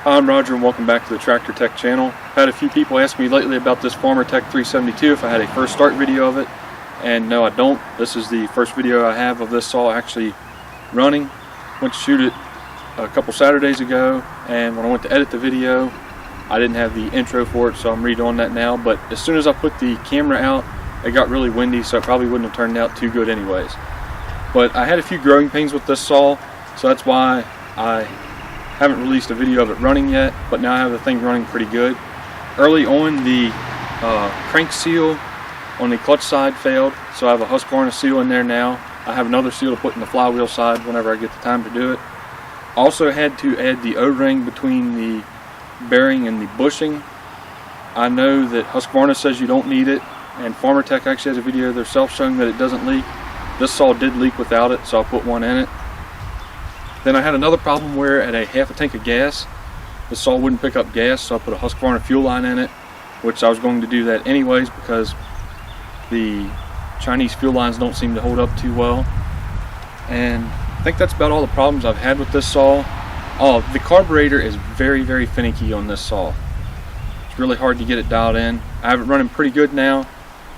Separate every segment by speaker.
Speaker 1: Hi, I'm Roger and welcome back to the Farmertec channel. I've had a few people ask me lately about this Farmertec 372 if I had a first start video of it, and no, I don't. This is the first video I have of this saw actually running. Went to shoot it a couple Saturdays ago, and when I went to edit the video I didn't have the intro for it, so I'm redoing that now. But as soon as I put the camera out, it got really windy, so it probably wouldn't have turned out too good anyways. But I had a few growing pains with this saw, so that's why I haven't released a video of it running yet, but now I have the thing running pretty good. Early on, the crank seal on the clutch side failed, so I have a Husqvarna seal in there now. I have another seal to put in the flywheel side whenever I get the time to do it. I also had to add the O-ring between the bearing and the bushing. I know that Husqvarna says you don't need it, and Farmertec actually has a video themselves showing that it doesn't leak. This saw did leak without it, so I'll put one in it. Then I had another problem where at a half a tank of gas, the saw wouldn't pick up gas, so I put a Husqvarna fuel line in it, which I was going to do that anyways because the Chinese fuel lines don't seem to hold up too well. And I think that's about all the problems I've had with this saw. Oh, the carburetor is very finicky on this saw. It's really hard to get it dialed in. I have it running pretty good now.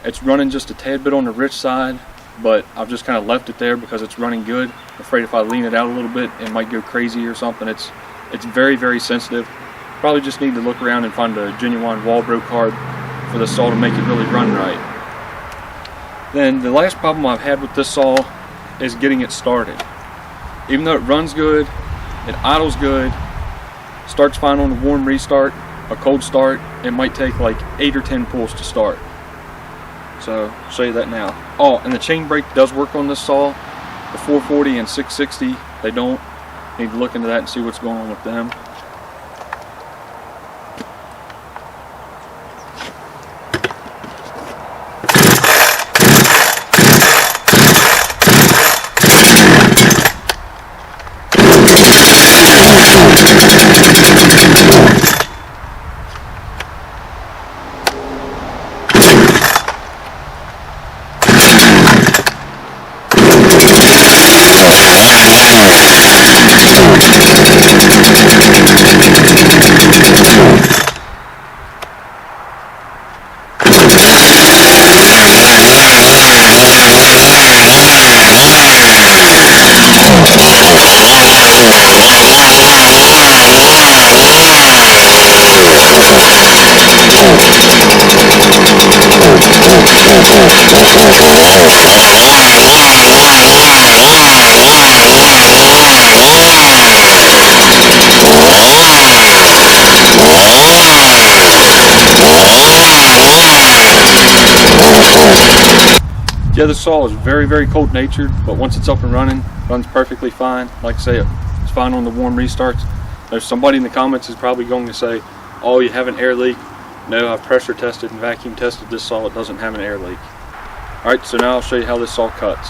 Speaker 1: It's running just a tad bit on the rich side, but I've just kind of left it there because it's running good. I'm afraid if I lean it out a little bit it might go crazy or something. It's very sensitive. Probably just need to look around and find a genuine Walbro carb for the saw to make it really run right. Then the last problem I've had with this saw is getting it started. Even though it runs good, it idles good, starts fine on a warm restart, a cold start, it might take like 8 or 10 pulls to start. So I'll show you that now. Oh, and the chain brake does work on this saw. The 440 and 660, they don't. Need to look into that and see what's going on with them. Yeah, the saw is very cold natured, but once it's up and running, runs perfectly fine. Like I say, it's fine on the warm restarts. There's somebody in the comments is probably going to say, oh, you have an air leak. No, I've pressure tested and vacuum tested this saw. It doesn't have an air leak. Alright, so now I'll show you how this saw cuts.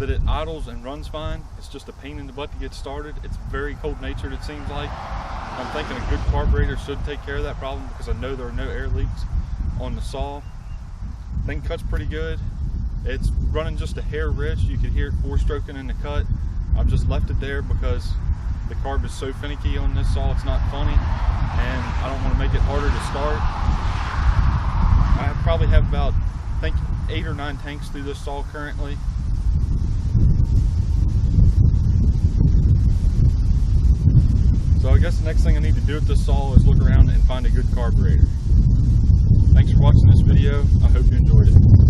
Speaker 1: that it idles and runs fine. It's just a pain in the butt to get started. It's very cold natured, it seems like. I'm thinking a good carburetor should take care of that problem because I know there are no air leaks on the saw. Thing cuts pretty good. It's running just a hair rich. You could hear it 4-stroking in the cut. I've just left it there because the carb is so finicky on this saw, it's not funny, and I don't want to make it harder to start. I probably have about, I think, 8 or 9 tanks through this saw currently. So I guess the next thing I need to do with this saw is look around and find a good carburetor. Thanks for watching this video. I hope you enjoyed it.